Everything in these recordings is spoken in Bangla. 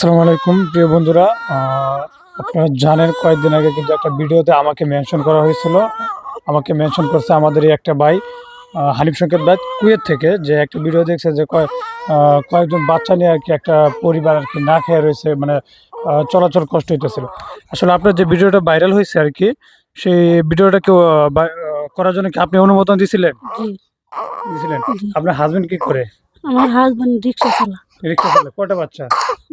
আসসালামু আলাইকুম প্রিয় বন্ধুরা। আপনারা জানেন কয়েকদিন আগে কিন্তু একটা ভিডিওতে আমাকে মেনশন করা হয়েছিল। আমাকে মেনশন করছে আমাদেরই একটা ভাই, হানিফ সংকেত ভাই কুয়েত থেকে, যে একটা ভিডিও দেখছে যে কয়েকজন বাচ্চা নিয়ে আর কি একটা পরিবার আর কি না খেয়ে রয়েছে, মানে চলাচল কষ্ট হইতেছিল। আসলে আপনার যে ভিডিওটা ভাইরাল হয়েছে আর কি, সেই ভিডিওটা কেউ করার জন্য কি আপনি অনুমোদন দিছিলেন? জি, দিছিলেন? জি। আপনার হাজবেন্ড কি করে? আমার হাসব্যান্ড রিক্সা চালায়। রিক্সা চালায়। কয়টা বাচ্চা?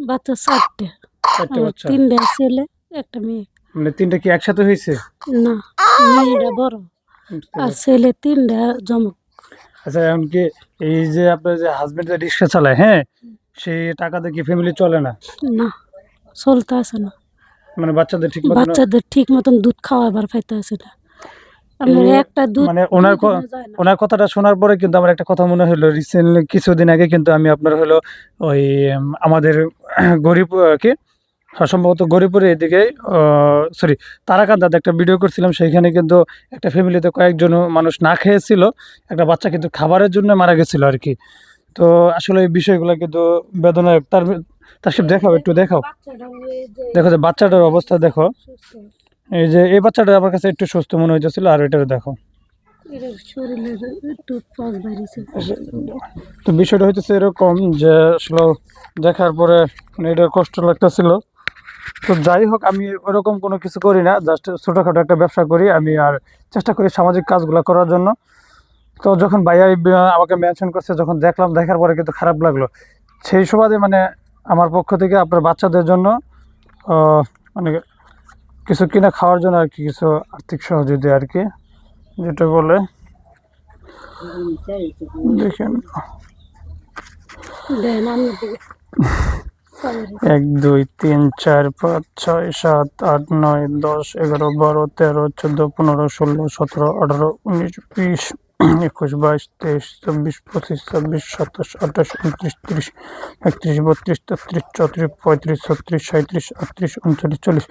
বাচ্চা ৪ টা। চারটে আমার বাচ্চা? ৩ টা ছেলে, ১ টা মেয়ে। মানে তিনটা কি একসাথে হয়েছে? না, মেয়েটা বড়। বুঝতে আর পারছি। ছেলে ৩ টা জমক। আচ্ছা, এখন কি এই যে আপনার যে হাসবেন্ড যে রিক্সা চালায়, হ্যাঁ, সেই টাকাতে কি ফ্যামিলি চলে না? না, চলতেছে না। মানে বাচ্চাদের ঠিক মতো বাচ্চাদের ঠিক মতন দুধ খাওয়াবার পাইতেছে না। এই আপনার একটা দুধ মানে ২ দিনে যায় না। ওনার কথাটা শোনার পরে কিন্তু আমার একটা কথা মনে হলো। রিসেন্টলি কিছুদিন আগে কিন্তু আমি আপনার হলো ওই আমাদের গরিব কি সম্ভবত গরিপুরের এদিকে, সরি, তারাকান্দাতে একটা ভিডিও করছিলাম। সেইখানে কিন্তু একটা ফ্যামিলিতে কয়েকজন মানুষ না খেয়েছিল, একটা বাচ্চা কিন্তু খাবারের জন্য মারা গেছিল আর কি। তো আসলে এই বিষয়গুলো কিন্তু বেদনায়। তার সাথে দেখাও, একটু দেখাও, বাচ্চাটা ওই যে দেখো যে বাচ্চাটার অবস্থা দেখো। সুস্থ। এই যে এই বাচ্চাটা আমার কাছে একটু সুস্থ মনে হইতেছিল, আর এটাও দেখো। এর শরীরের একটু পজ বাড়িছে। তো বিষয়টা হইতেছে এরকম যে আসলে দেখার পরে মানে এটার কষ্ট লাগতেছিল। তো যাই হোক, আমি ওরকম কোনো কিছু করি না, জাস্ট ছোটোখাটো একটা ব্যবসা করি আমি, আর চেষ্টা করি সামাজিক কাজগুলো করার জন্য। তো যখন ভাইয়া আমাকে মেনশন করছে, যখন দেখলাম, দেখার পরে কিন্তু খারাপ লাগলো। সেই সুবাদে মানে আমার পক্ষ থেকে আপনার বাচ্চাদের জন্য মানে কিছু কিনা খাওয়ার জন্য আর কি, কিছু আর্থিক সহযোগিতা আর কি, যেটা বলে দেখেন। দেন আমি দিকে। 1 2 3 4 5 6 7 8 9 10 11 12 13 14 15 16 17 18 19 20 21 22 23 24 25 26 27 28 29 30 31 32 33 34 35 36 37 38 39 40।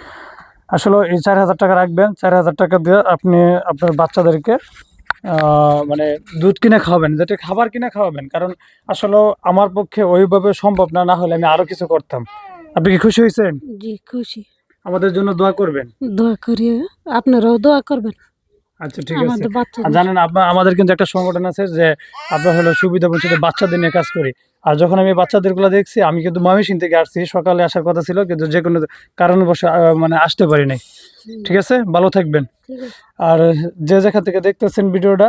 আসলে এই 4,000 টাকা রাখবেন। 4,000 টাকা দিয়ে আপনি আপনার বাচ্চাদেরকে মানে দুধ কিনে খাওয়াবেন, যেটা খাবার কিনে খাওয়াবেন। কারণ আসলেও আমার পক্ষে ওইভাবে সম্ভব না, না হলে আমি আরো কিছু করতাম। আপনি কি খুশি হইছেন? জি, খুশি। আমাদের জন্য দোয়া করবেন। দোয়া করি, আপনারাও দোয়া করবেন আচ্ছা, ঠিক আছে। আমাদের আর বাচ্চাদের। জানেন আমাদের কিন্তু একটা সংগঠন আছে যে আমরা হলো সুবিধা বঞ্চিত বাচ্চাদের নিয়ে কাজ করি। আর যখন আমি বাচ্চাদেরগুলো দেখছি, আমি কিন্তু ময়মনসিংহ থেকে আসছি। সকালে আসার কথা ছিল, কিন্তু যেকোনো কারণবশত মানে আসতে পারি নাই। ঠিক আছে? ভালো থাকবেন। ঠিক আছে। আর যে যেখান থেকে দেখতেছেন ভিডিওটা,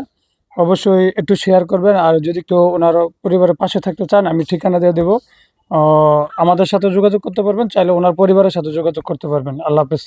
অবশ্যই একটু শেয়ার করবেন। আর যদি কেউ ওনার পরিবারের পাশে থাকতে চান, আমি ঠিকানা দিয়ে দেবো। আমাদের সাথে যোগাযোগ করতে পারবেন, চাইলে ওনার পরিবারের সাথে যোগাযোগ করতে পারবেন। আল্লাহ হাফেজ।